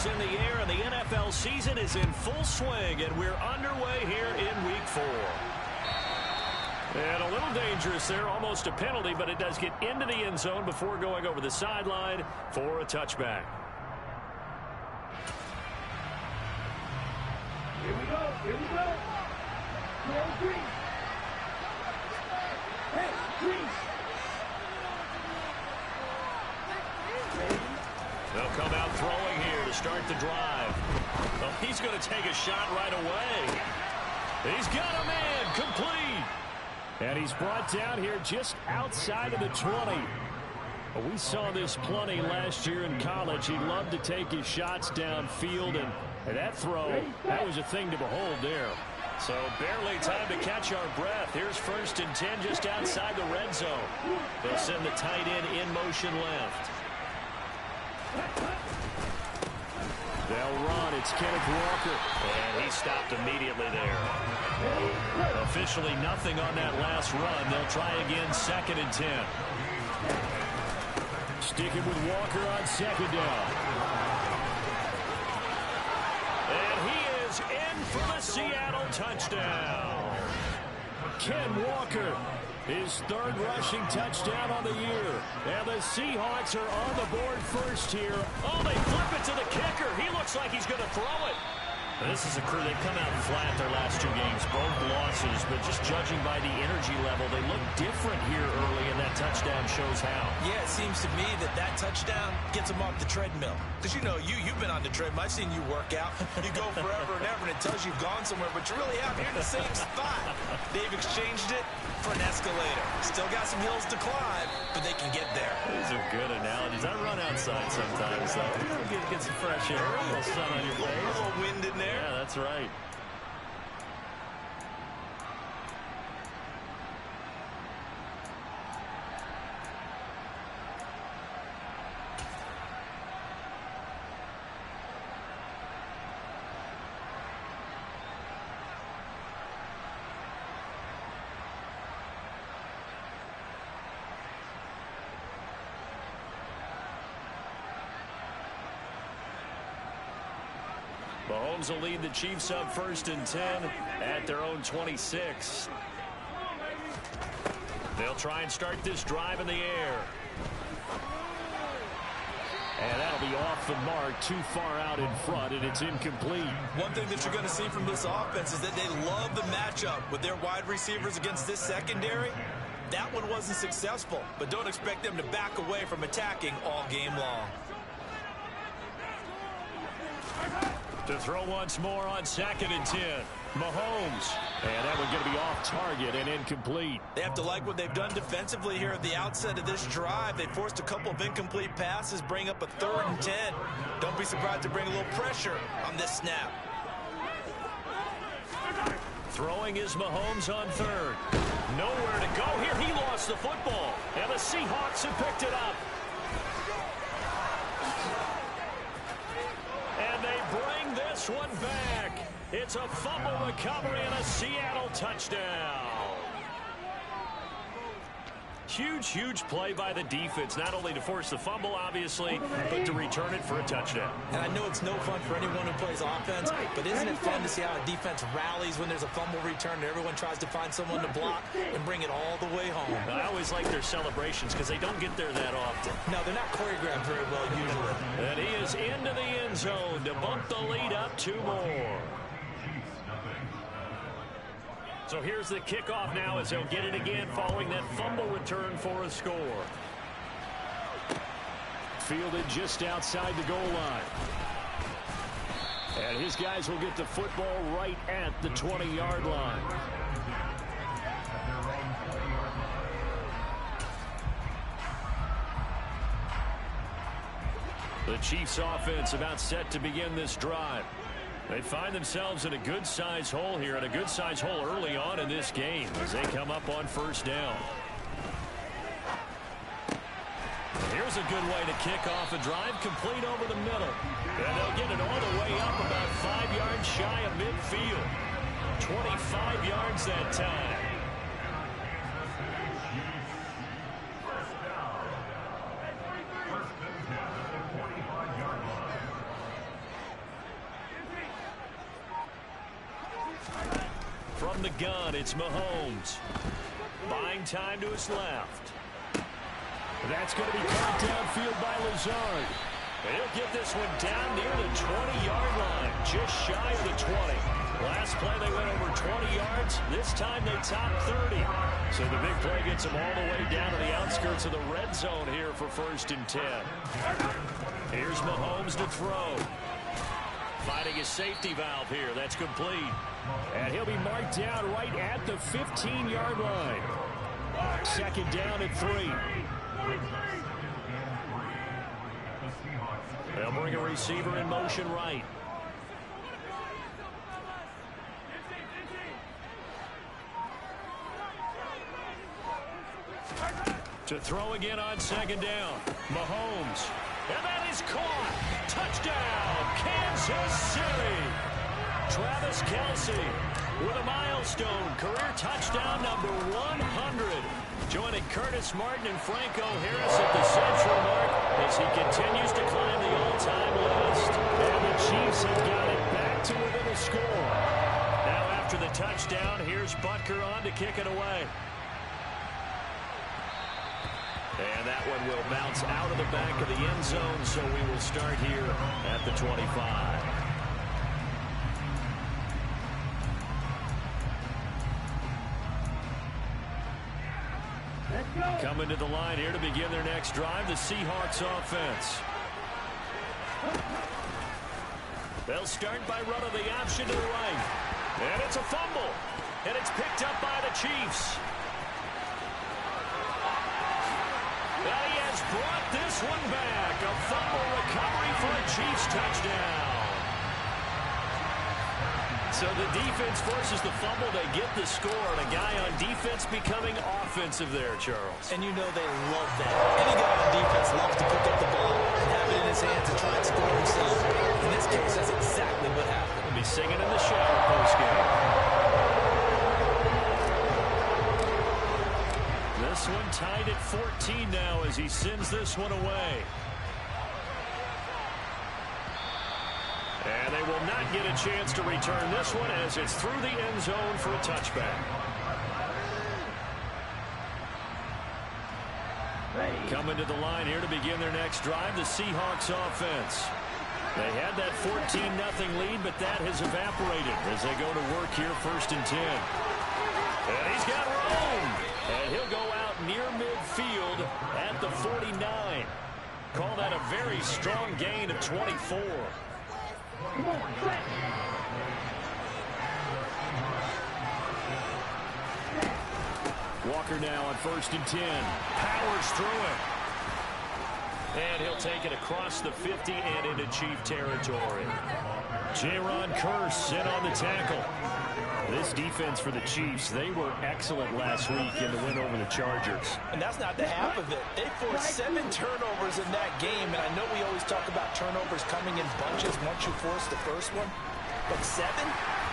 is in the air, and the NFL season is in full swing, and we're underway here in Week 4. And a little dangerous there, almost a penalty, but it does get into the end zone before going over the sideline for a touchback. Here we go, here we go. Go green. Hey, green. They'll come out throwing here to start the drive. Well, he's going to take a shot right away. He's got a man, complete. And he's brought down here just outside of the 20. We saw this plenty last year in college. He loved to take his shots downfield, and that throw, that was a thing to behold there. So barely time to catch our breath. Here's 1st and 10 just outside the red zone. They'll send the tight end in motion left. They'll run. It's Kenneth Walker. And he stopped immediately there. Officially nothing on that last run. They'll try again 2nd and 10. Sticking with Walker on 2nd down. And he is in for the Seattle touchdown. Ken Walker, his 3rd rushing touchdown on the year. And the Seahawks are on the board first here. Oh, they flip it to the kicker. He looks like he's going to throw it. This is a crew. They've come out flat their last 2 games, both losses, but just judging by the energy level, they look different here early, and that touchdown shows how. Yeah, it seems to me that touchdown gets them off the treadmill. Because, you know, you've been on the treadmill. I've seen you work out. You go forever and ever, and it tells you you've gone somewhere, but you really have. You're in the same spot. They've exchanged it for an escalator. Still got some hills to climb, but they can get there. These are good analogies. I run outside sometimes, so get some fresh air, a little sun on your face. A little wind in there. Yeah, that's right. Mahomes will lead the Chiefs up 1st and 10 at their own 26. They'll try and start this drive in the air. And that'll be off the mark, too far out in front, and it's incomplete. One thing that you're going to see from this offense is that they love the matchup with their wide receivers against this secondary. That one wasn't successful, but don't expect them to back away from attacking all game long. To throw once more on 2nd and 10. Mahomes. And that one's going to be off target and incomplete. They have to like what they've done defensively here at the outset of this drive. They forced a couple of incomplete passes, bring up a 3rd and 10. Don't be surprised to bring a little pressure on this snap. Throwing is Mahomes on 3rd. Nowhere to go here. He lost the football. And the Seahawks have picked it up. And they bring this one back. It's a fumble recovery and a Seattle touchdown. Huge play by the defense, not only to force the fumble, obviously, but to return it for a touchdown. And I know it's no fun for anyone who plays offense, but isn't it fun to see how a defense rallies when there's a fumble return and everyone tries to find someone to block and bring it all the way home? I always like their celebrations because they don't get there that often. No, they're not choreographed very well usually. And he is into the end zone to bump the lead up 2 more. So here's the kickoff now as they'll get it again following that fumble return for a score. Fielded just outside the goal line. And his guys will get the football right at the 20-yard line. The Chiefs offense about set to begin this drive. They find themselves in a good-sized hole here, and a good-sized hole early on in this game as they come up on 1st down. Here's a good way to kick off a drive, complete over the middle. And they'll get it all the way up about 5 yards shy of midfield. 25 yards that time. From the gun, it's Mahomes. Buying time to his left. That's going to be caught downfield by Lazard. He'll get this one down near the 20-yard line, just shy of the 20. Last play they went over 20 yards. This time they topped 30. So the big play gets them all the way down to the outskirts of the red zone here for 1st and 10. Here's Mahomes to throw. Finding his safety valve here. That's complete. And he'll be marked down right at the 15-yard line. 2nd down and 3. They'll bring a receiver in motion right. To throw again on 2nd down. Mahomes. And that is caught. Touchdown, Kansas City. Travis Kelce with a milestone career touchdown number 100. Joining Curtis Martin and Franco Harris at the central mark as he continues to climb the all-time list. And the Chiefs have got it back to within a score. Now after the touchdown, here's Butker on to kick it away. And that one will bounce out of the back of the end zone, so we will start here at the 25. Coming to the line here to begin their next drive, the Seahawks offense. They'll start by running the option to the right. And it's a fumble. And it's picked up by the Chiefs. And he has brought this one back. A fumble recovery for a Chiefs touchdown. So the defense forces the fumble. They get the score. And a guy on defense becoming offensive there, Charles. And you know they love that. Any guy on defense loves to pick up the ball and have it in his hands and try and score himself. In this case, that's exactly what happened. He'll be singing in the shower postgame. This one tied at 14 now as he sends this one away. And they will not get a chance to return this one as it's through the end zone for a touchback. Coming to the line here to begin their next drive, the Seahawks offense. They had that 14-0 lead, but that has evaporated as they go to work here 1st and 10. And he's got room. And he'll go out near midfield at the 49. Call that a very strong gain of 24. Walker now on 1st and 10. Powers through it. And he'll take it across the 50 and into Chief territory. Jaron Kearse in on the tackle. This defense for the Chiefs, they were excellent last week in the win over the Chargers. And that's not the half of it. They forced 7 turnovers in that game, and I know we always talk about turnovers coming in bunches once you force the first one. But 7?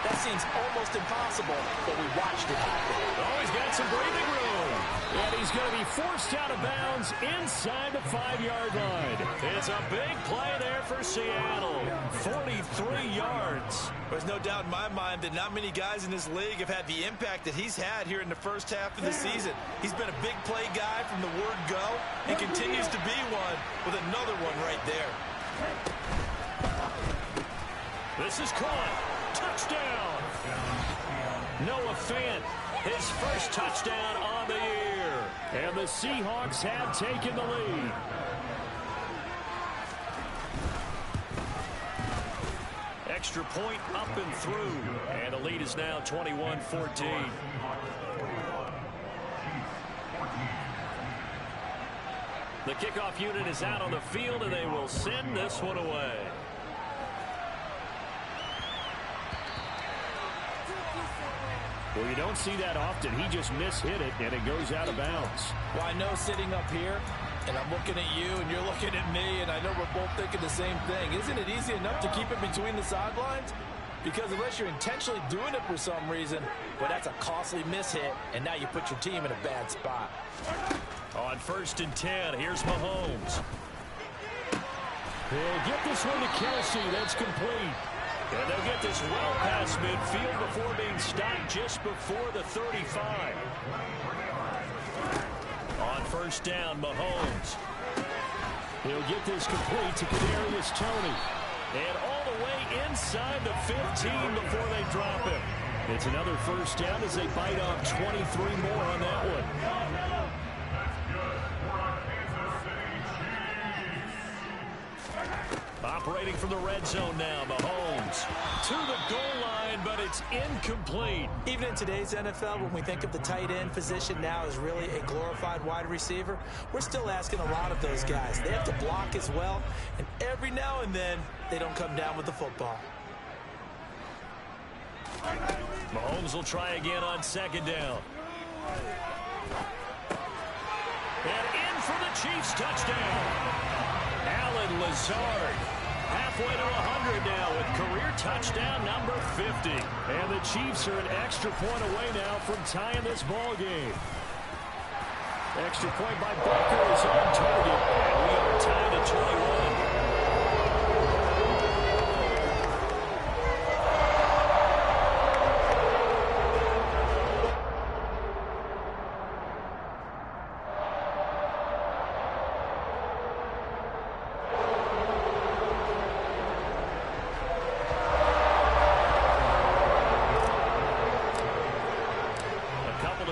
That seems almost impossible, but we watched it happen. Oh, he's got some breathing room. And he's going to be forced out of bounds inside the 5-yard line. It's a big play there for Seattle. 43 yards. There's no doubt in my mind that not many guys in this league have had the impact that he's had here in the first half of the season. He's been a big play guy from the word go and continues to be one with another one right there. This is caught. Touchdown. Noah Fant, his first touchdown on the year. And the Seahawks have taken the lead. Extra point up and through. And the lead is now 21-14. The kickoff unit is out on the field, and they will send this one away. Well, you don't see that often. He just mishit it, and it goes out of bounds. Well, I know sitting up here, and I'm looking at you, and you're looking at me, and I know we're both thinking the same thing. Isn't it easy enough to keep it between the sidelines? Because unless you're intentionally doing it for some reason, well, that's a costly mishit, and now you put your team in a bad spot. On 1st and 10, here's Mahomes. He'll get this one to Kelce. That's complete. And they'll get this well past midfield before being stopped just before the 35. On first down, Mahomes. He'll get this complete to Kadarius Toney. And all the way inside the 15 before they drop him. It's another first down as they bite off 23 more on that one. Operating from the red zone now, Mahomes to the goal line, but it's incomplete. Even in today's NFL, when we think of the tight end position now as really a glorified wide receiver, we're still asking a lot of those guys. They have to block as well, and every now and then, they don't come down with the football. Mahomes will try again on second down. And in for the Chiefs touchdown. Allen Lazard halfway to 100 now with career touchdown number 50. And the Chiefs are an extra point away now from tying this ball game. Extra point by Booker is on target. And we are tied at 21.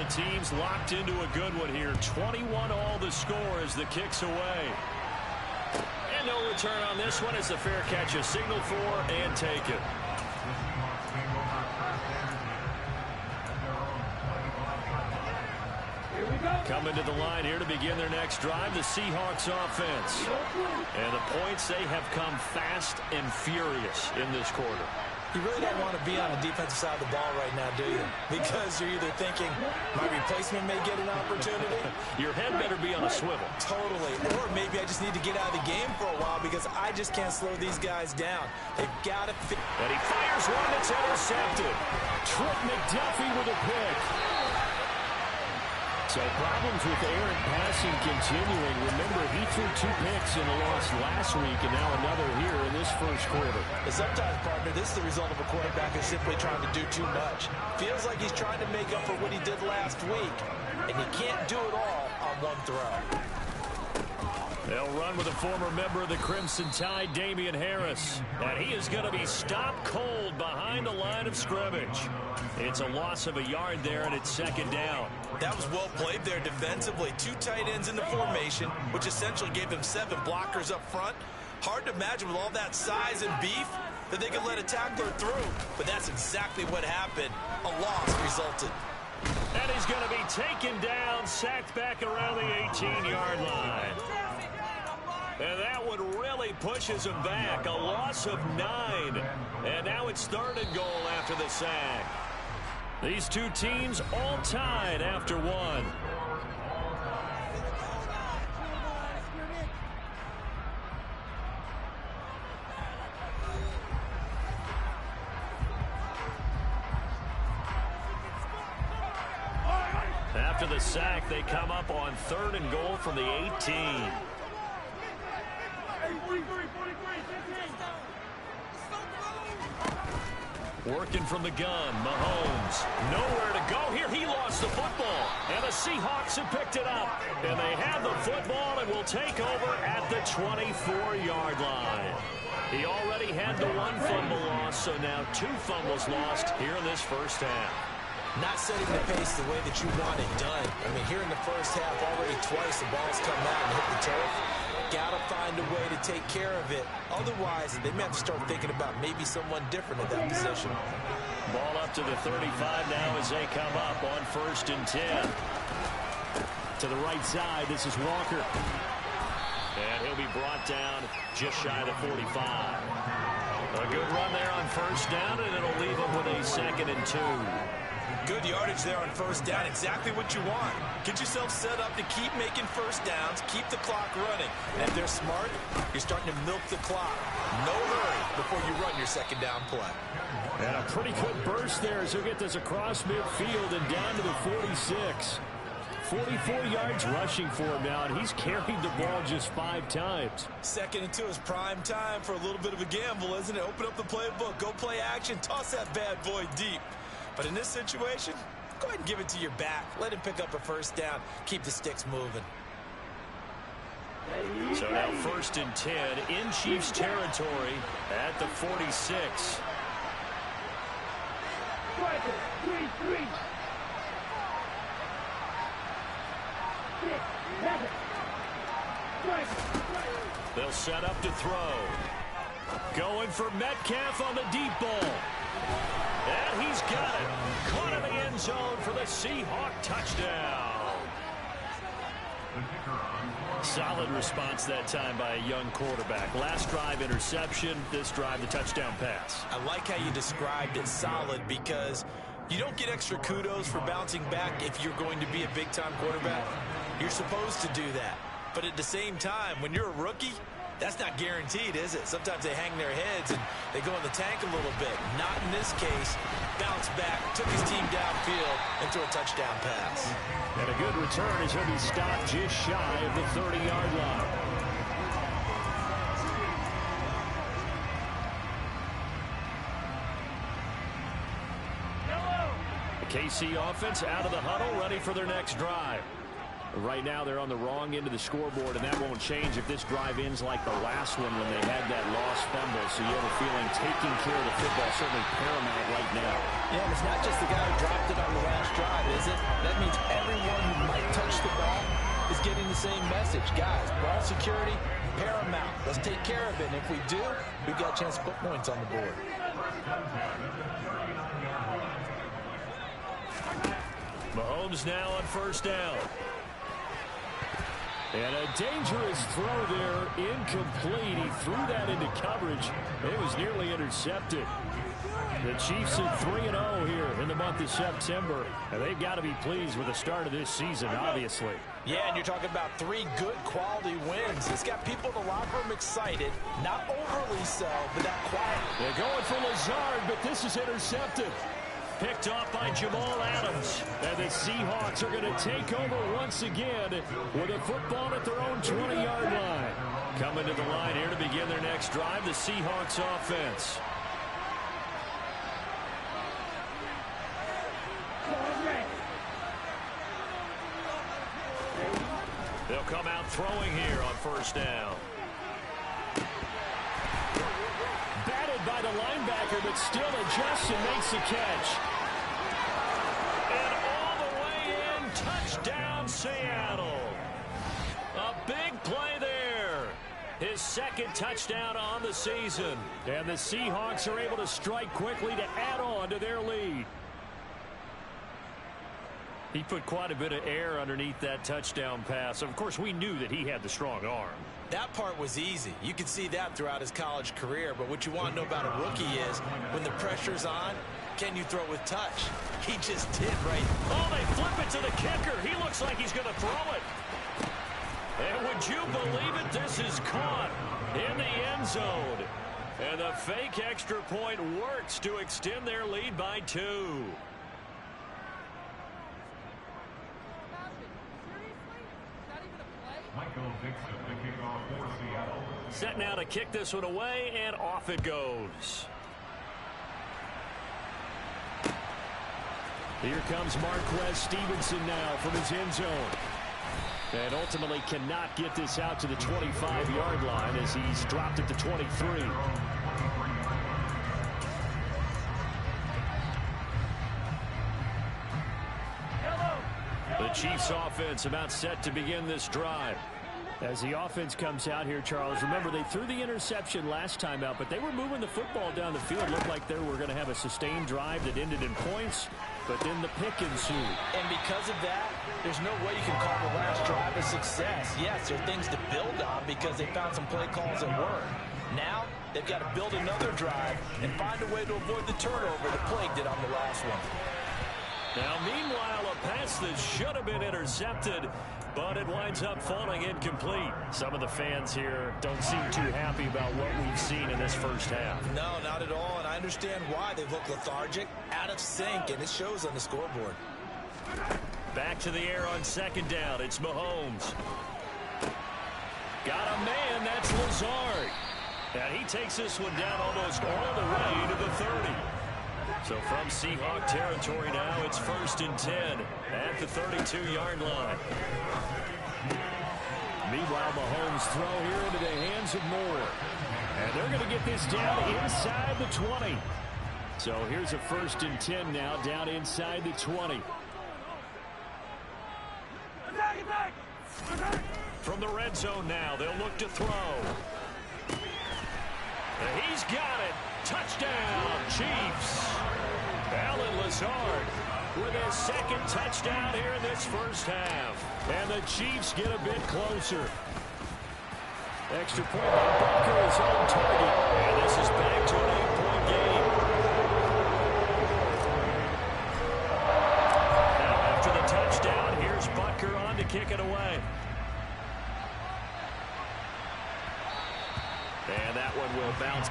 Teams locked into a good one here. 21 all the score as the kick's away. And no return on this one as the fair catch is signaled for and taken. Coming to the line here to begin their next drive, the Seahawks offense. And the points, they have come fast and furious in this quarter. You really don't want to be on the defensive side of the ball right now, do you? Because you're either thinking, my replacement may get an opportunity. Your head better be on a swivel. Totally. Or maybe I just need to get out of the game for a while because I just can't slow these guys down. They've got to fit. And he fires one that's intercepted. Trent McDuffie with a pick. So problems with errant passing continuing. Remember, he threw 2 picks in the loss last week and now another here in this first quarter. And sometimes, partner, this is the result of a quarterback who's simply trying to do too much. Feels like he's trying to make up for what he did last week, and he can't do it all on one throw. They'll run with a former member of the Crimson Tide, Damian Harris. And he is going to be stopped cold behind the line of scrimmage. It's a loss of a yard there, and it's second down. That was well played there defensively. 2 tight ends in the formation, which essentially gave them 7 blockers up front. Hard to imagine with all that size and beef that they could let a tackler through. But that's exactly what happened. A loss resulted. And he's going to be taken down, sacked back around the 18-yard line. And that one really pushes him back. A loss of 9. And now it's 3rd and goal after the sack. These two teams all tied after 1. After the sack, they come up on 3rd and goal from the 18. Working from the gun, Mahomes. Nowhere to go here. He lost the football. And the Seahawks have picked it up. And they have the football and will take over at the 24-yard line. He already had the 1 fumble loss, so now 2 fumbles lost here in this first half. Not setting the pace the way that you want it done. I mean, here in the first half, already twice the ball's come out and hit the turf. Got to find a way to take care of it. Otherwise, they may have to start thinking about maybe someone different at that position. Ball up to the 35 now as they come up on 1st and 10. To the right side, this is Walker. And he'll be brought down just shy of the 45. A good run there on 1st down, and it'll leave him with a 2nd and 2. Good yardage there on 1st down. Exactly what you want. Get yourself set up to keep making 1st downs, keep the clock running. And if they're smart, you're starting to milk the clock. No hurry before you run your 2nd down play. And a pretty good burst there as he'll get this across midfield and down to the 46. 44 yards rushing for him now, and he's carried the ball just 5 times. Second and 2 is prime time for a little bit of a gamble, isn't it? Open up the playbook, go play action, toss that bad boy deep. But in this situation, go ahead and give it to your back. Let him pick up a first down. Keep the sticks moving. So now 1st and 10 in Chiefs territory at the 46. They'll set up to throw. Going for Metcalf on the deep ball. And he's got it. Caught in the end zone for the Seahawk touchdown. Solid response that time by a young quarterback. Last drive interception, this drive the touchdown pass. I like how you described it, solid, because you don't get extra kudos for bouncing back if you're going to be a big-time quarterback. You're supposed to do that. But at the same time, when you're a rookie, that's not guaranteed, is it? Sometimes they hang their heads and they go in the tank a little bit. Not in this case. Bounced back, took his team downfield, and threw a touchdown pass. And a good return as he'll be stopped just shy of the 30-yard line. The KC offense out of the huddle, ready for their next drive. Right now they're on the wrong end of the scoreboard, and that won't change if this drive ends like the last one when they had that lost fumble. So you have a feeling taking care of the football is certainly paramount right now. Yeah, and it's not just the guy who dropped it on the last drive, is it? That means everyone who might touch the ball is getting the same message. Guys, ball security, paramount. Let's take care of it. And if we do, we've got a chance to put points on the board. Mahomes now on 1st down. And a dangerous throw there, incomplete. He threw that into coverage. It was nearly intercepted. The Chiefs are 3-0 here in the month of September, and they've got to be pleased with the start of this season, obviously. Yeah, and you're talking about 3 good quality wins. It's got people in the locker room excited, not overly so, but not quiet. They're going for Lazard, but this is intercepted. Picked off by Jamal Adams. And the Seahawks are going to take over once again with a football at their own 20-yard line. Coming to the line here to begin their next drive, the Seahawks offense. They'll come out throwing here on 1st down. Batted by the linebacker, but still adjusts and makes the catch. And all the way in, touchdown Seattle. A big play there. His 2nd touchdown on the season. And the Seahawks are able to strike quickly to add on to their lead. He put quite a bit of air underneath that touchdown pass. Of course, we knew that he had the strong arm. That part was easy. You could see that throughout his college career. But what you want to know about a rookie is when the pressure's on, can you throw with touch? He just did right. Oh, they flip it to the kicker. He looks like he's going to throw it. And would you believe it? This is caught in the end zone. And the fake extra point works to extend their lead by 2. Set now to kick this one away, and off it goes. Here comes Marquez Stevenson now from his end zone. And ultimately cannot get this out to the 25-yard line as he's dropped it to 23. The Chiefs offense about set to begin this drive. As the offense comes out here, Charles, remember they threw the interception last time out, but they were moving the football down the field. Looked like they were going to have a sustained drive that ended in points, but then the pick ensued. And because of that, there's no way you can call the last drive a success. Yes, there are things to build on because they found some play calls that work. Now, they've got to build another drive and find a way to avoid the turnover that plagued it on the last one. Now, meanwhile, a pass that should have been intercepted, but it winds up falling incomplete. Some of the fans here don't seem too happy about what we've seen in this first half. No, not at all, and I understand why. They look lethargic, out of sync, and it shows on the scoreboard. Back to the air on second down. It's Mahomes. Got a man. That's Lazard. And he takes this one down almost all the way to the 30. So from Seahawk territory now, it's 1st and 10 at the 32-yard line. Meanwhile, Mahomes throw here into the hands of Moore. And they're going to get this down inside the 20. So here's a 1st and 10 now, down inside the 20. From the red zone now, they'll look to throw. And he's got it. Touchdown, Chiefs. Allen Lazard with his second touchdown here in this first half. And the Chiefs get a bit closer. Extra point by Butker is on target. And this is back to an 8-point game. Now after the touchdown, here's Butker on to kick it away. And that one will bounce.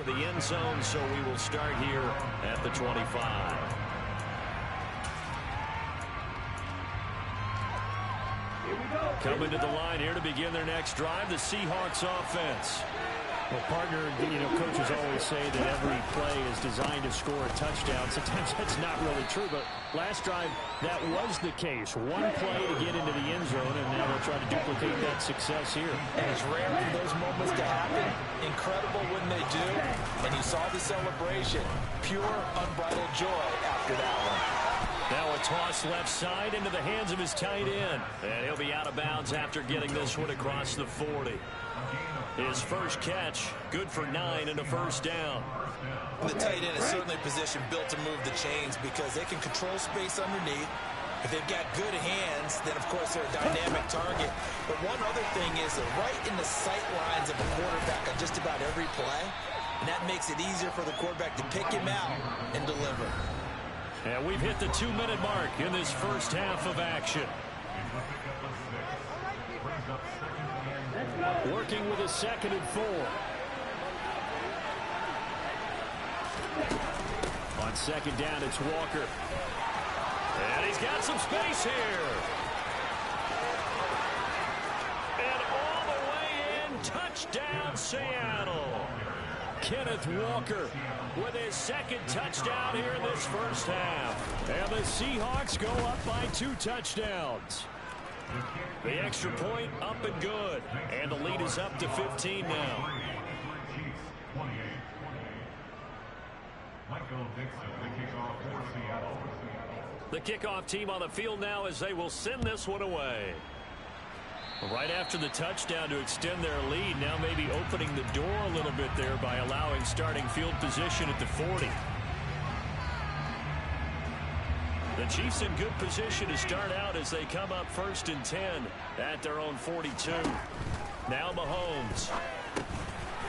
The end zone, so we will start here at the 25. Coming to the line here to begin their next drive, the Seahawks offense. Well, partner, coaches always say that every play is designed to score a touchdown. Sometimes that's not really true, but last drive, that was the case. One play to get into the end zone, and now they'll try to duplicate that success here. And it's rare for those moments to happen. Incredible when they do. And you saw the celebration. Pure, unbridled joy after that one. Now a toss left side into the hands of his tight end. And he'll be out of bounds after getting this one across the 40. His first catch, good for 9 and a first down. The tight end is certainly a position built to move the chains because they can control space underneath. If they've got good hands, then of course they're a dynamic target. But one other thing is they're right in the sight lines of a quarterback on just about every play. And that makes it easier for the quarterback to pick him out and deliver. And we've hit the 2-minute mark in this first half of action. Working with a 2nd and 4. On second down, it's Walker. And he's got some space here. And all the way in, touchdown Seattle. Kenneth Walker with his second touchdown here in this first half. And the Seahawks go up by 2 touchdowns. The extra point up and good. And the lead is up to 15 now. The kickoff team on the field now as they will send this one away. Right after the touchdown to extend their lead, now maybe opening the door a little bit there by allowing starting field position at the 40. The Chiefs in good position to start out as they come up 1st and 10 at their own 42. Now Mahomes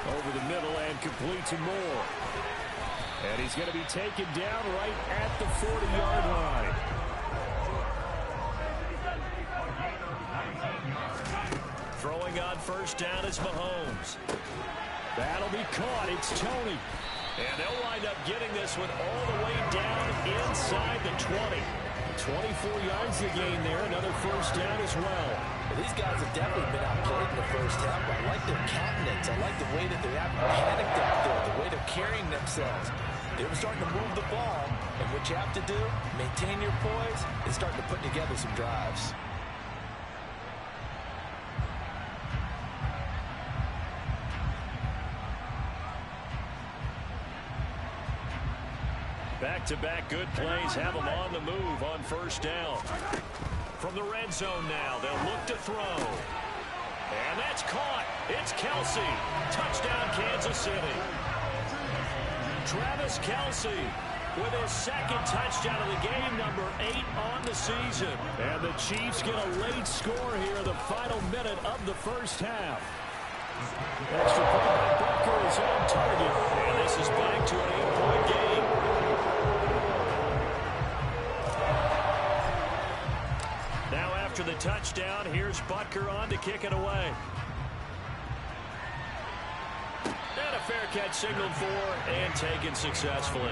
over the middle and complete to Moore. And he's going to be taken down right at the 40-yard line. Throwing on first down is Mahomes. That'll be caught. It's Tony. And they'll wind up getting this one all the way down inside the 20. 24 yards to gain there. Another first down as well. These guys have definitely been outplayed in the first half. I like their countenance. I like the way that they're panicked out there, the way they're carrying themselves. They were starting to move the ball. And what you have to do, maintain your poise, and start to put together some drives. Back-to-back good plays have them on the move on first down. From the red zone now, they'll look to throw. And that's caught. It's Kelce. Touchdown, Kansas City. Travis Kelce with his second touchdown of the game, number 8 on the season. And the Chiefs get a late score here in the final minute of the first half. Extra point by Butker is on target. And this is back to an 8-point game. after the touchdown. Here's Butker on to kick it away. And a fair catch signaled for and taken successfully.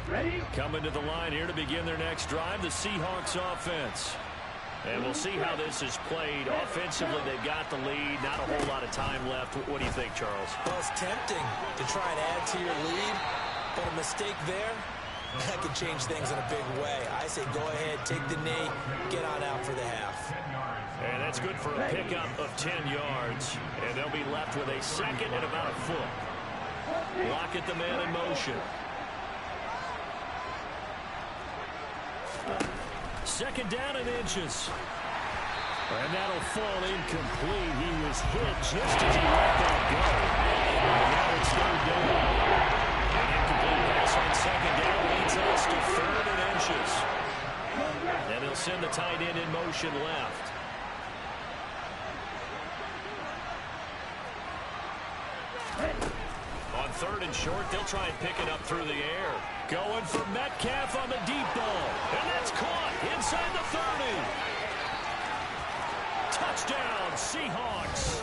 Ready? Coming to the line here to begin their next drive, the Seahawks offense. And we'll see how this is played. Offensively, they've got the lead. Not a whole lot of time left. What do you think, Charles? Well, it's tempting to try and add to your lead, but a mistake there, that could change things in a big way. I say go ahead, take the knee, get on out for the half. And that's good for a pickup of 10 yards. And they'll be left with a second and about a foot. Lockett, the man in motion. Second down and inches. And that'll fall incomplete. He was hit just as he let that go. And now it's third down. An incomplete pass on second down leads us to third and inches. And they'll send the tight end in motion left. On third and short, they'll try and pick it up through the air. Going for Metcalf on the deep ball. And that's caught inside the 30. Touchdown, Seahawks.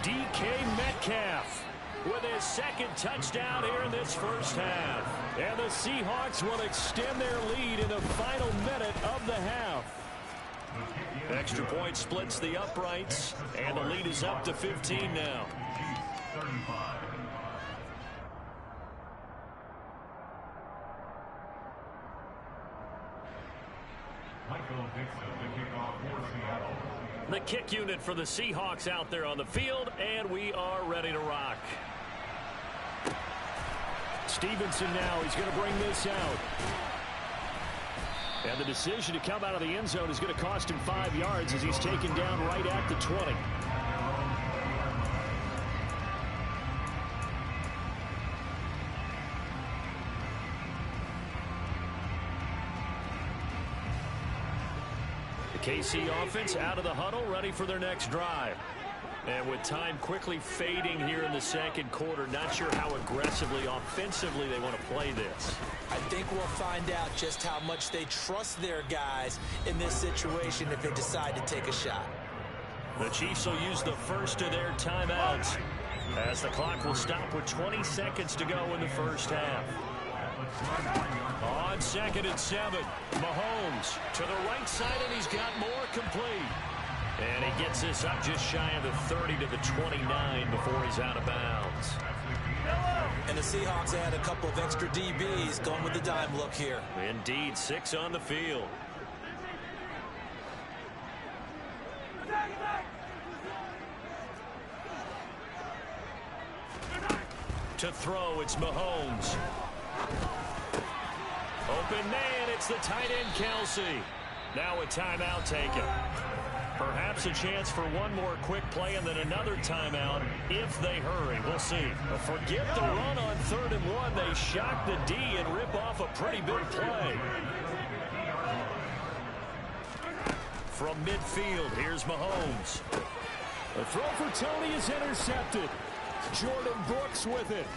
DK Metcalf with his second touchdown here in this first half. And the Seahawks will extend their lead in the final minute of the half. Extra point splits the uprights, and the lead is up to 15 now. The kick unit for the Seahawks out there on the field, and we are ready to rock. Stevenson now, he's going to bring this out. And the decision to come out of the end zone is going to cost him 5 yards as he's taken down right at the 20. KC offense out of the huddle, ready for their next drive. And with time quickly fading here in the second quarter, not sure how aggressively, offensively they want to play this. I think we'll find out just how much they trust their guys in this situation if they decide to take a shot. The Chiefs will use the first of their timeouts as the clock will stop with 20 seconds to go in the first half. On second and 7, Mahomes to the right side, and he's got more complete. And he gets this up just shy of the 30 to the 29 before he's out of bounds. And the Seahawks add a couple of extra DBs going with the dime look here. Indeed, 6 on the field. To throw, it's Mahomes. Open man, it's the tight end, Kelce. Now a timeout taken. Perhaps a chance for one more quick play and then another timeout if they hurry. We'll see. But forget the run on 3rd and 1. They shock the D and rip off a pretty big play. From midfield, here's Mahomes. The throw for Tony is intercepted. Jordan Brooks with it.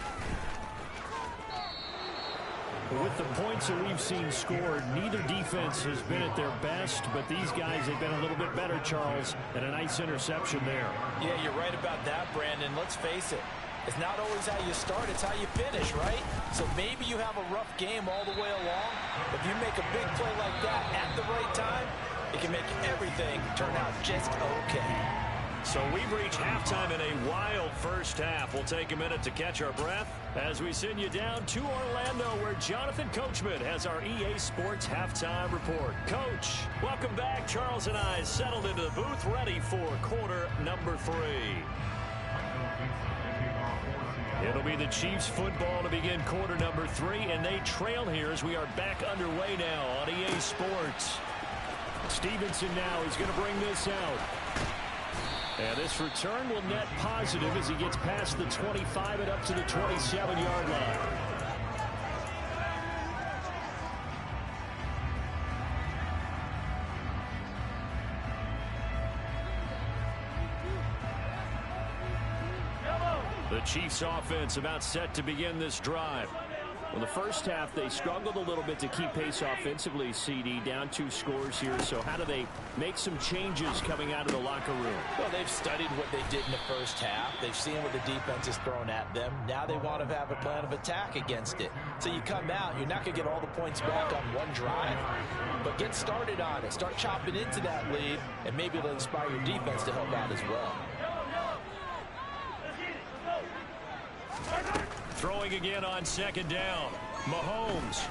With the points that we've seen scored, neither defense has been at their best, but these guys have been a little bit better, Charles, and a nice interception there. Yeah, you're right about that, Brandon. Let's face it. It's not always how you start, it's how you finish, right? So maybe you have a rough game all the way along, but if you make a big play like that at the right time, it can make everything turn out just okay. So we've reached halftime in a wild first half. We'll take a minute to catch our breath as we send you down to Orlando, where Jonathan Coachman has our EA Sports Halftime Report. Coach, welcome back. Charles and I settled into the booth, ready for quarter number 3. It'll be the Chiefs football to begin quarter number 3, and they trail here as we are back underway now on EA Sports. Stevenson now is going to bring this out. And this return will net positive as he gets past the 25 and up to the 27-yard line. The Chiefs offense about set to begin this drive. Well, the first half, they struggled a little bit to keep pace offensively, CD, down 2 scores here. So how do they make some changes coming out of the locker room? Well, they've studied what they did in the first half. They've seen what the defense has thrown at them. Now they want to have a plan of attack against it. So you come out, you're not going to get all the points back on one drive, but get started on it. Start chopping into that lead, and maybe it'll inspire your defense to help out as well. Throwing again on 2nd down. Mahomes.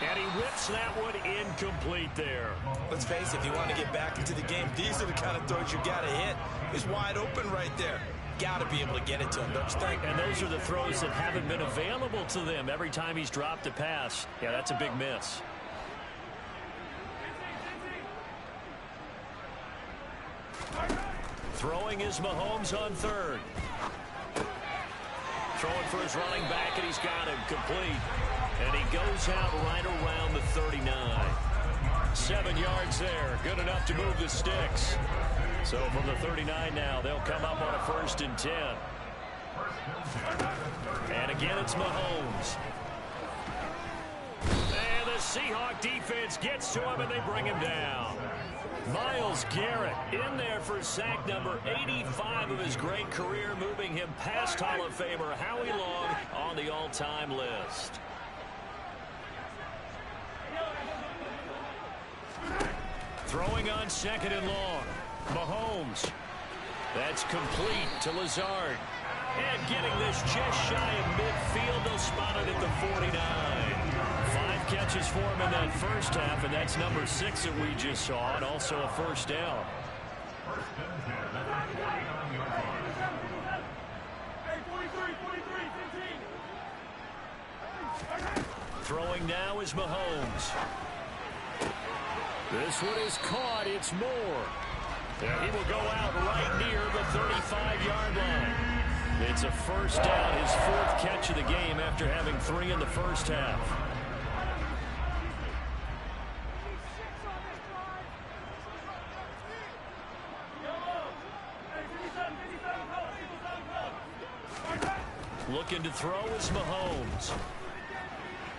And he whips that one incomplete there. Let's face it, if you want to get back into the game, these are the kind of throws you got to hit. He's wide open right there. Got to be able to get it to him, don't you think? And those are the throws that haven't been available to them every time he's dropped a pass. Yeah, that's a big miss. Throwing is Mahomes on 3rd. Throwing for his running back, and he's got him complete. And he goes out right around the 39. 7 yards there. Good enough to move the sticks. So from the 39 now, they'll come up on a 1st and 10. And again, it's Mahomes. And the Seahawk defense gets to him, and they bring him down. Myles Garrett in there for sack number 85 of his great career, moving him past Hall of Famer Howie Long on the all-time list. Throwing on 2nd and long. Mahomes. That's complete to Lazard. And getting this just shy of midfield. They'll spot it at the 49. 5 catches for him in that first half, and that's number 6 that we just saw, and also a 1st down. Throwing now is Mahomes. This one is caught. It's Moore. And he will go out right near the 35-yard line. It's a 1st down, his 4th catch of the game after having 3 in the first half. Looking to throw is Mahomes.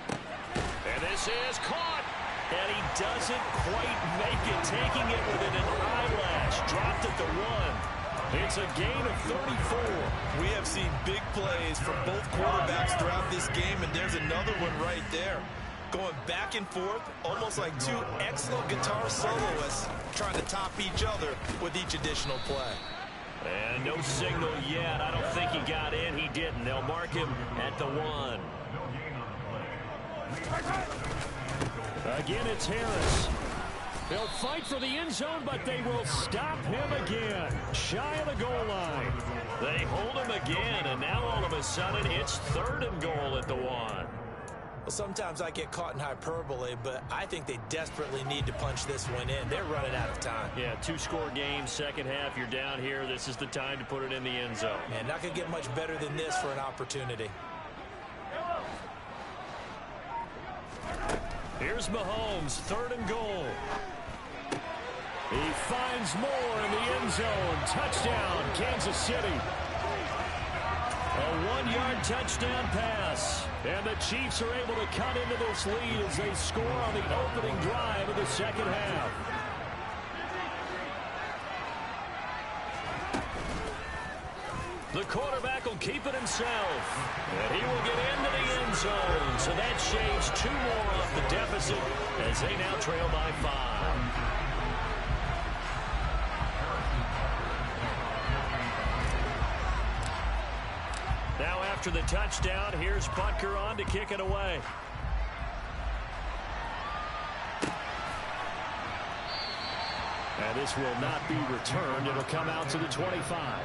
And this is caught. And he doesn't quite make it, taking it within an eyelash. Dropped at the 1. It's a gain of 34. We have seen big plays from both quarterbacks throughout this game, and there's another one right there. Going back and forth, almost like 2 excellent guitar soloists trying to top each other with each additional play. And no signal yet. I don't think he got in. He didn't. They'll mark him at the 1. Again, it's Harris. They'll fight for the end zone, but they will stop him again. Shy of the goal line. They hold him again, and now all of a sudden it's 3rd and goal at the 1. Well, sometimes I get caught in hyperbole, but I think they desperately need to punch this one in. They're running out of time. Yeah, 2-score game, second half, you're down here. This is the time to put it in the end zone. And not going to get much better than this for an opportunity. Here's Mahomes, 3rd and goal. He finds Moore in the end zone. Touchdown, Kansas City. A 1-yard touchdown pass. And the Chiefs are able to cut into this lead as they score on the opening drive of the second half. The quarterback will keep it himself. And he will get into the end zone. So that shaves 2 more off the deficit as they now trail by 5. Now after the touchdown, here's Butker on to kick it away. And this will not be returned. It'll come out to the 25.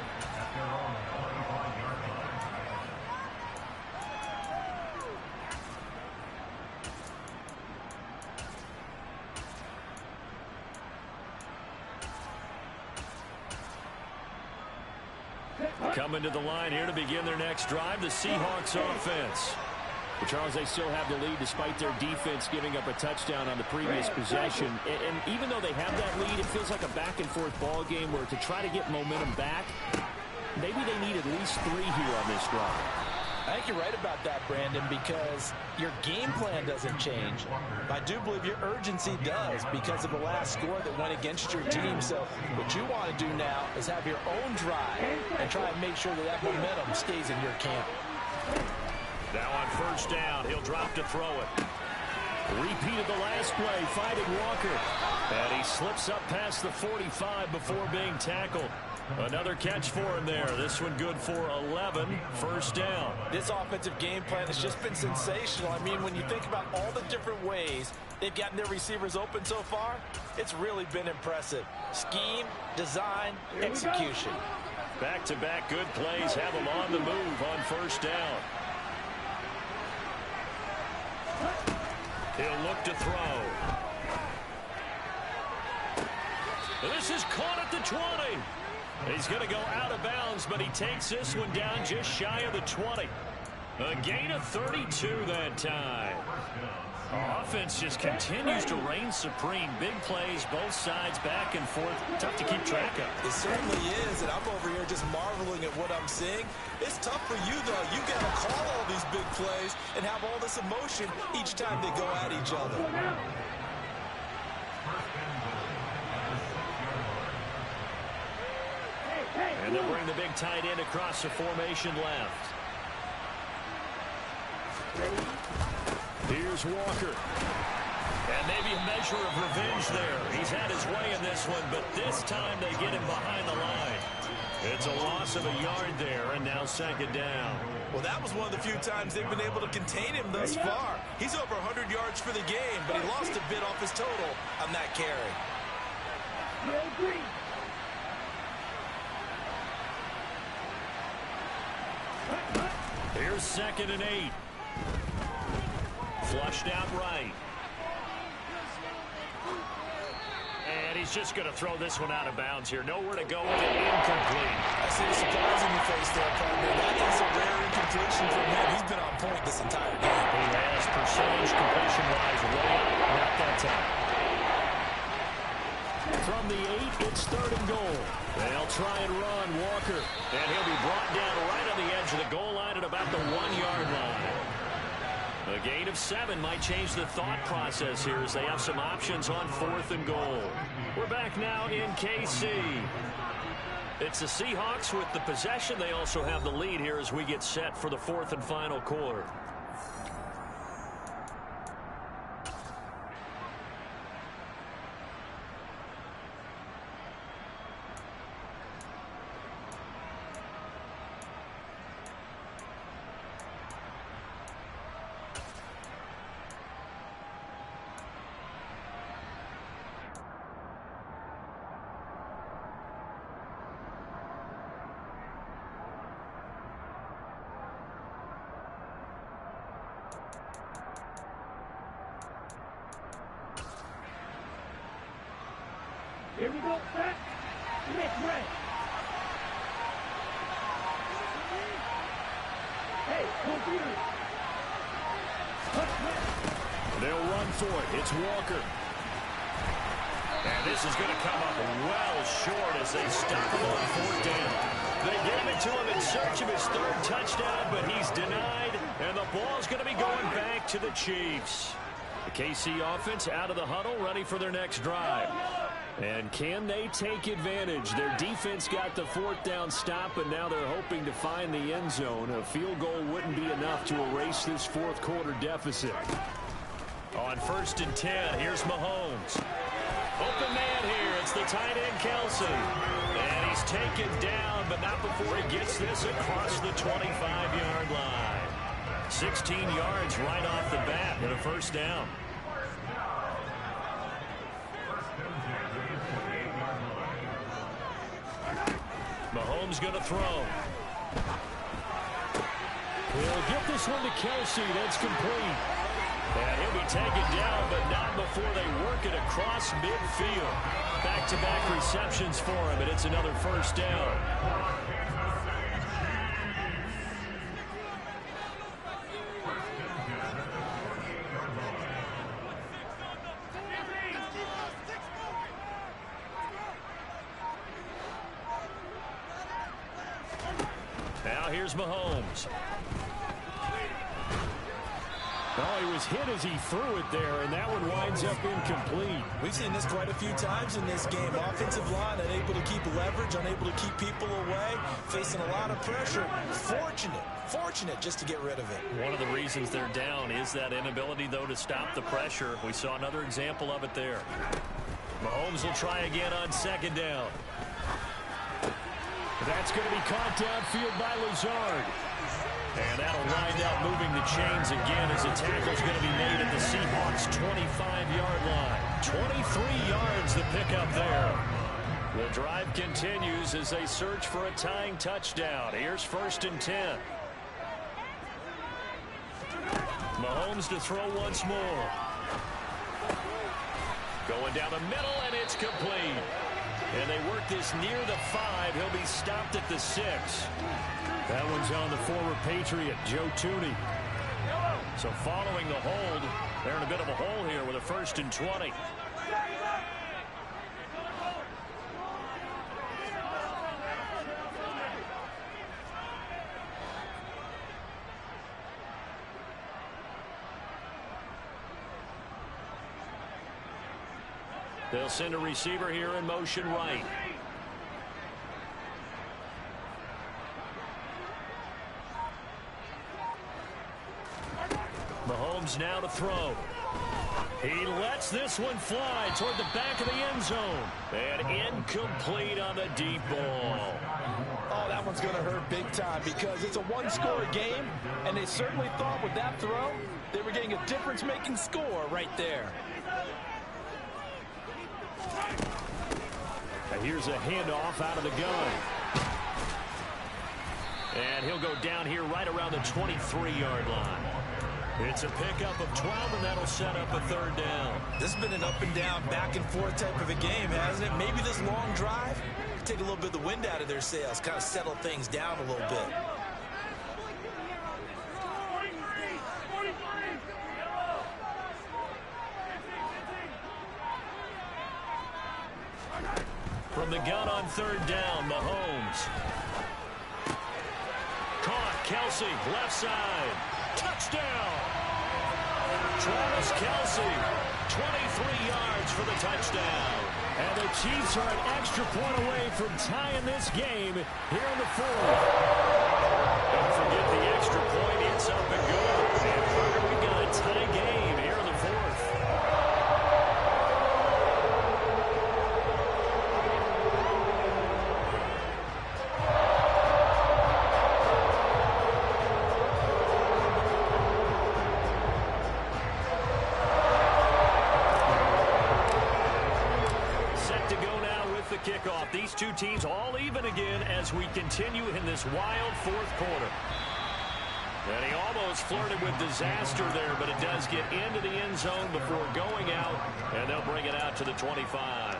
Coming to the line here to begin their next drive, the Seahawks offense. But Charles, they still have the lead despite their defense giving up a touchdown on the previous possession. And even though they have that lead, it feels like a back-and-forth ball game where to try to get momentum back, maybe they need at least 3 here on this drive. I think you're right about that, Brandon, because your game plan doesn't change. I do believe your urgency does because of the last score that went against your team. So what you want to do now is have your own drive and try and make sure that that momentum stays in your camp. Now on first down, he'll drop to throw it. Repeat of the last play, fighting Walker. And he slips up past the 45 before being tackled. Another catch for him there. This one good for 11. First down. This offensive game plan has just been sensational. I mean, when you think about all the different ways they've gotten their receivers open so far, it's really been impressive. Scheme, design, execution. Back-to-back good plays have them on the move on first down. He'll look to throw. This is caught at the 20. He's going to go out of bounds, but he takes this one down just shy of the 20. A gain of 32 that time. Our offense just continues to reign supreme. Big plays, both sides, back and forth. Tough to keep track of. It certainly is, and I'm over here just marveling at what I'm seeing. It's tough for you, though. You got to call all these big plays and have all this emotion each time they go at each other. And they'll bring the big tight end across the formation left. Here's Walker. And maybe a measure of revenge there. He's had his way in this one, but this time they get him behind the line. It's a loss of a yard there, and now second down. Well, that was one of the few times they've been able to contain him thus far. He's over 100 yards for the game, but he lost a bit off his total on that carry. Here's 2nd and 8. Flushed out right. And he's just going to throw this one out of bounds here. Nowhere to go with it. Incomplete. I see the surprise in your face there, partner. That is a rare incompletion from him. He's been on point this entire game. He has percentage completion-wise way up. Not that time. From the 8, it's 3rd and goal. They'll try and run Walker. And he'll be brought down right on the edge of the goal line at about the 1-yard line. A gain of 7 might change the thought process here as they have some options on 4th and goal. We're back now in KC. It's the Seahawks with the possession. They also have the lead here as we get set for the 4th and final quarter. Here we go, set. Make way. Hey, computer. They'll run for it. It's Walker. And this is going to come up well short as they stop him on 4th down. They gave it to him in search of his 3rd touchdown, but he's denied, and the ball's going to be going back to the Chiefs. The KC offense out of the huddle, ready for their next drive. And can they take advantage? Their defense got the 4th down stop, and now they're hoping to find the end zone. A field goal wouldn't be enough to erase this 4th quarter deficit. On 1st and 10, here's Mahomes. Open man here. It's the tight end, Kelsey. And he's taken down, but not before he gets this across the 25-yard line. 16 yards right off the bat and a 1st down. Mahomes going to throw. He'll get this one to Kelsey. That's complete. And he'll be taken down, but not before they work it across midfield. Back-to-back receptions for him, and it's another 1st down. here's Mahomes. Oh, he was hit as he threw it there, and that one winds up incomplete. We've seen this quite a few times in this game. Offensive line unable to keep leverage, unable to keep people away, facing a lot of pressure. Fortunate just to get rid of it. One of the reasons they're down is that inability, though, to stop the pressure. We saw another example of it there. Mahomes will try again on second down. That's going to be caught downfield by Lazard. And that'll wind up moving the chains again as the tackle's going to be made at the Seahawks' 25-yard line. 23 yards the pickup there. The drive continues as they search for a tying touchdown. Here's 1st and 10. Mahomes to throw once more. Going down the middle, and it's complete. And they work this near the 5. He'll be stopped at the 6. That one's on the former Patriot, Joe Thuney. So following the hold, they're in a bit of a hole here with a 1st and 20. They'll send a receiver here in motion right. Mahomes now to throw. He lets this one fly toward the back of the end zone. And incomplete on the deep ball. Oh, that one's going to hurt big time because it's a one-score game, and they certainly thought with that throw they were getting a difference-making score right there. And here's a handoff out of the gun. And he'll go down here right around the 23-yard line. It's a pickup of 12, and that'll set up a 3rd down. This has been an up-and-down, back-and-forth type of a game, hasn't it? Maybe this long drive could take a little bit of the wind out of their sails, kind of settle things down a little bit. From the gun on 3rd down, Mahomes. Caught, Kelsey, left side. Touchdown! Travis Kelsey, 23 yards for the touchdown. And the Chiefs are an extra point away from tying this game here in the 4th. Don't forget the extra point. It's up and good. And Parker, we've got a tie game here in the 4th. Kickoff. These two teams all even again as we continue in this wild 4th quarter. And he almost flirted with disaster there, but it does get into the end zone before going out, and they'll bring it out to the 25.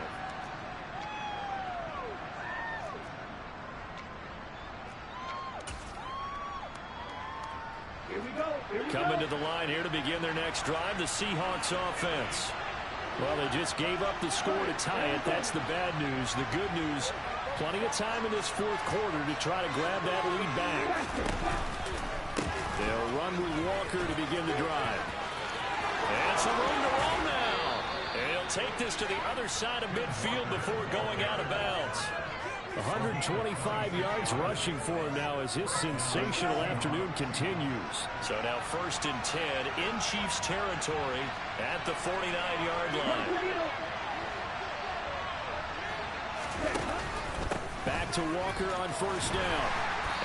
Here we go. Coming to the line here to begin their next drive, the Seahawks offense. Well, they just gave up the score to tie it. That's the bad news. The good news, plenty of time in this 4th quarter to try to grab that lead back. They'll run with Walker to begin the drive. And some room to roll now. And he'll take this to the other side of midfield before going out of bounds. 125 yards rushing for him now as his sensational afternoon continues. So now 1st and 10 in Chiefs territory at the 49-yard line. Back to Walker on 1st down.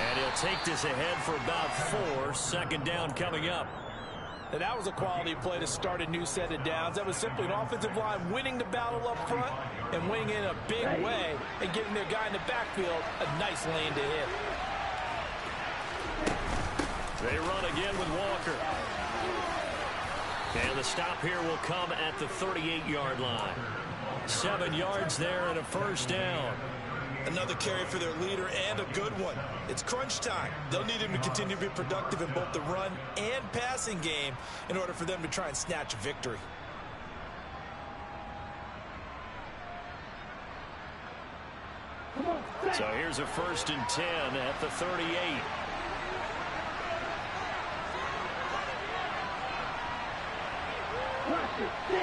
And he'll take this ahead for about 4. 2nd down coming up. And that was a quality play to start a new set of downs. That was simply an offensive line winning the battle up front and winning in a big way and giving their guy in the backfield a nice lane to hit. They run again with Walker. And the stop here will come at the 38-yard line. 7 yards there and a 1st down. Another carry for their leader and a good one. It's crunch time. They'll need him to continue to be productive in both the run and passing game in order for them to try and snatch a victory. So here's a 1st and 10 at the 38. Pressure, 6.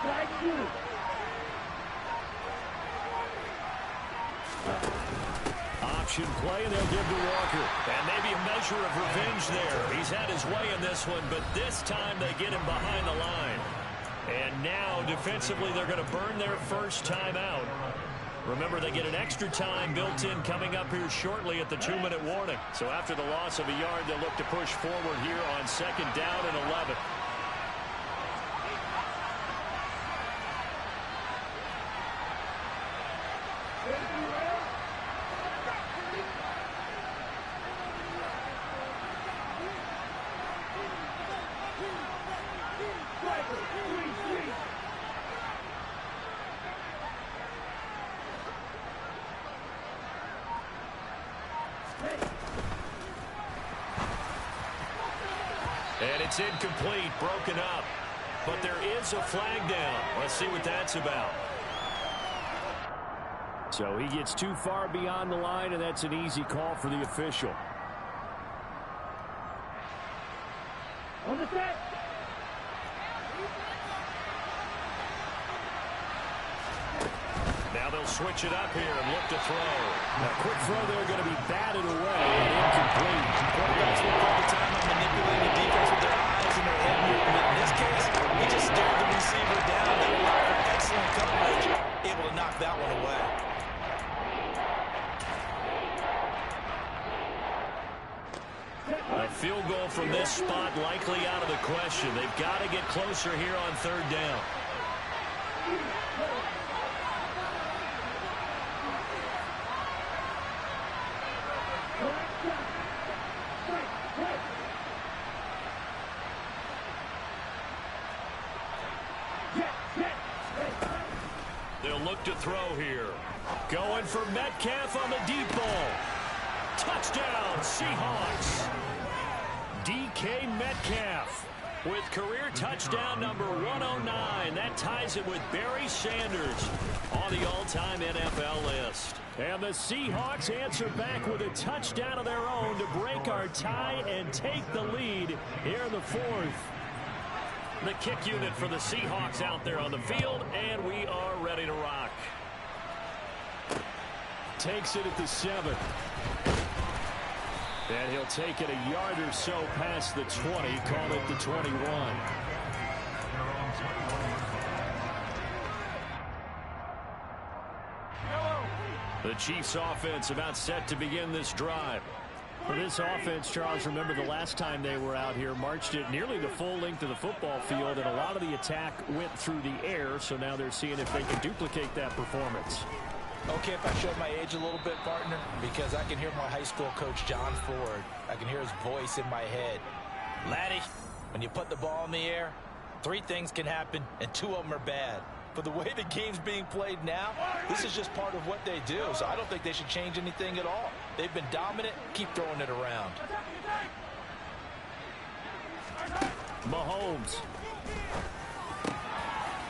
Side 2. Option play, and they'll give to Walker. And maybe a measure of revenge there. He's had his way in this one, but this time they get him behind the line. And now, defensively, they're going to burn their first time out. Remember, they get an extra time built in coming up here shortly at the 2-minute warning. So after the loss of a yard, they'll look to push forward here on 2nd down and 11. And it's incomplete, broken up. But there is a flag down. Let's see what that's about. So he gets too far beyond the line, and that's an easy call for the official. On the set. Now they'll switch it up here and look to throw. Now, quick throw there, going to be batted away and incomplete. Quarterbacks will take the time on manipulating the defense with their eyes and their head movement. In this case, he just stared the receiver down. They allowed for excellent coverage, able to knock that one away. A field goal from this spot likely out of the question. They've got to get closer here on 3rd down. They'll look to throw here. Going for Metcalf on the deep ball. Touchdown, Seahawks. DK Metcalf with career touchdown number 109. That ties it with Barry Sanders on the all-time NFL list. And the Seahawks answer back with a touchdown of their own to break our tie and take the lead here in the 4th. The kick unit for the Seahawks out there on the field, and we are ready to rock. Takes it at the 7. And he'll take it a yard or so past the 20, call it the 21. The Chiefs offense about set to begin this drive. For this offense, Charles, remember the last time they were out here, marched it nearly the full length of the football field, and a lot of the attack went through the air, so now they're seeing if they can duplicate that performance. Okay, if I showed my age a little bit, partner, because I can hear my high school coach, John Ford. I can hear his voice in my head. Laddie, when you put the ball in the air, 3 things can happen, and 2 of them are bad. But the way the game's being played now, this is just part of what they do. So I don't think they should change anything at all. They've been dominant. Keep throwing it around. Mahomes.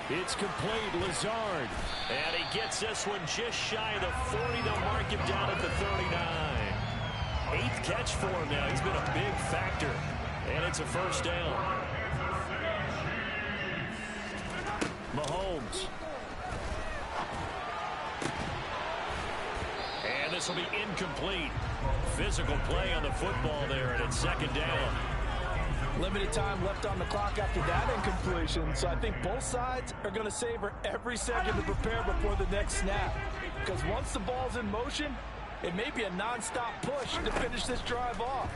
It's complete. Lazard. And he gets this one just shy of the 40. They'll mark him down at the 39. 8th catch for him now. He's been a big factor. And it's a 1st down. Mahomes. And this will be incomplete. Physical play on the football there, and it's 2nd down. Limited time left on the clock after that incompletion, so I think both sides are going to savor every second to prepare before the next snap. Because once the ball's in motion, it may be a non-stop push to finish this drive off.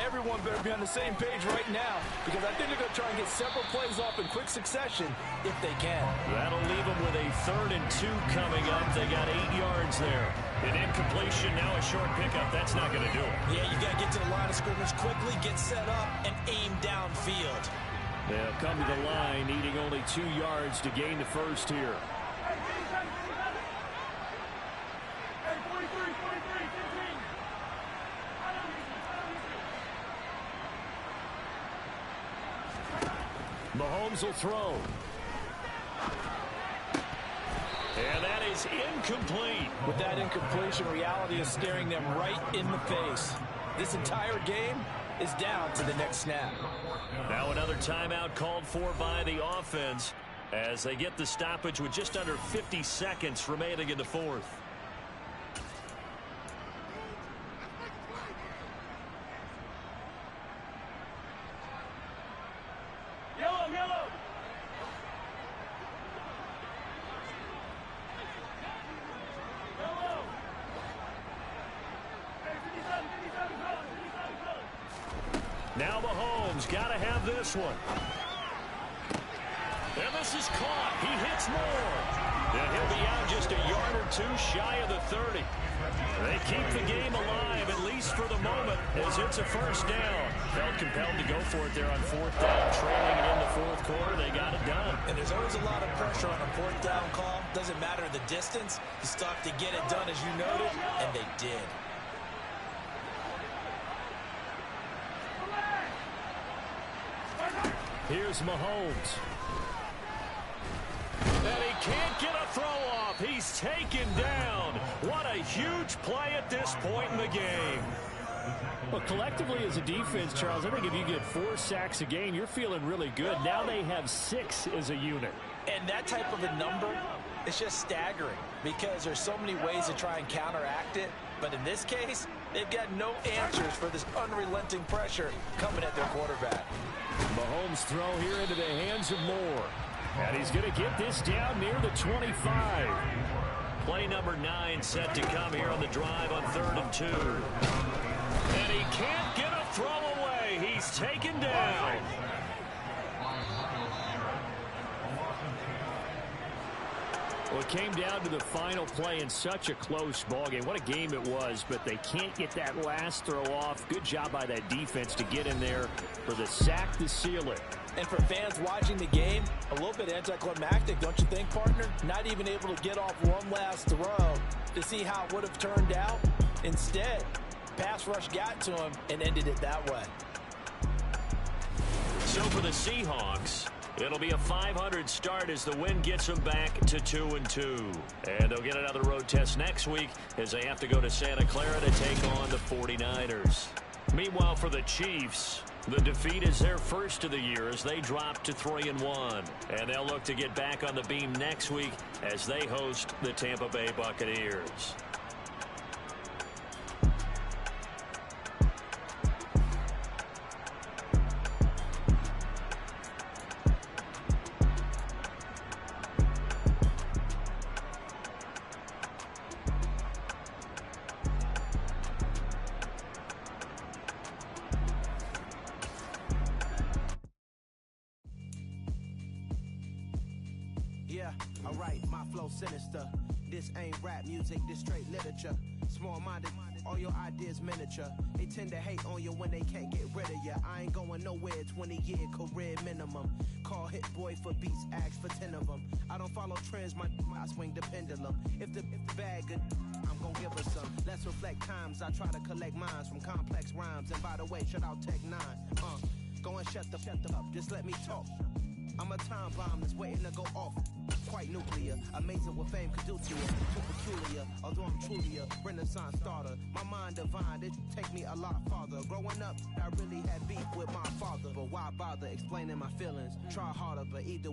Everyone better be on the same page right now, because I think they're going to try and get several plays off in quick succession if they can. That'll leave them with a 3rd and 2 coming up. They got 8 yards there. An incompletion, now a short pickup. That's not going to do it. Yeah, you got to get to the line of scrimmage quickly, get set up, and aim downfield. They'll come to the line, needing only 2 yards to gain the 1st here. Mahomes will throw. And that is incomplete. With that incompletion, reality is staring them right in the face. This entire game, is down to the next snap. Now another timeout called for by the offense as they get the stoppage with just under 50 seconds remaining in the fourth. Yellow. Now Mahomes got to have this one. And this is caught. He hits more. And he'll be out just a yard or two shy of the 30. They keep the game alive, at least for the moment, as it's a first down. Felt compelled to go for it there on fourth down, trailing it in the fourth quarter. They got it done. And there's always a lot of pressure on a fourth down call. Doesn't matter the distance. You still have to get it done, as you noted, and they did. Here's Mahomes. And he can't get a throw off. He's taken down. What a huge play at this point in the game. Well, collectively as a defense, Charles, I think if you get 4 sacks a game, you're feeling really good. Now they have 6 as a unit. And that type of a number is just staggering because there's so many ways to try and counteract it. But in this case, they've got no answers for this unrelenting pressure coming at their quarterback. Mahomes' throw here into the hands of Moore. And he's going to get this down near the 25. Play number 9 set to come here on the drive on 3rd and 2. And he can't get a throw away. He's taken down. Well, it came down to the final play in such a close ballgame. What a game it was, but they can't get that last throw off. Good job by that defense to get in there for the sack to seal it. And for fans watching the game, a little bit anticlimactic, don't you think, partner? Not even able to get off one last throw to see how it would have turned out. Instead, pass rush got to him and ended it that way. So for the Seahawks, it'll be a 500 start as the win gets them back to 2-2. And they'll get another road test next week as they have to go to Santa Clara to take on the 49ers. Meanwhile, for the Chiefs, the defeat is their first of the year as they drop to 3-1. And they'll look to get back on the beam next week as they host the Tampa Bay Buccaneers. Yeah, alright, my flow sinister. This ain't rap music, this straight literature. Small-minded, all your ideas miniature. They tend to hate on you when they can't get rid of you. I ain't going nowhere, 20-year career minimum. Call Hit Boy for beats, ask for 10 of them. I don't follow trends, I swing the pendulum. If the bag good, I'm gonna give her some. Let's reflect times, I try to collect minds from complex rhymes. And by the way, shout out Tech 9. Go and shut the up, just let me talk. I'm a time bomb that's waiting to go off. Quite nuclear, amazing what fame could do to you. Too peculiar, although I'm truly a renaissance starter. My mind divine, it take me a lot farther. Growing up, I really had beef with my father. But why bother explaining my feelings? Try harder, but either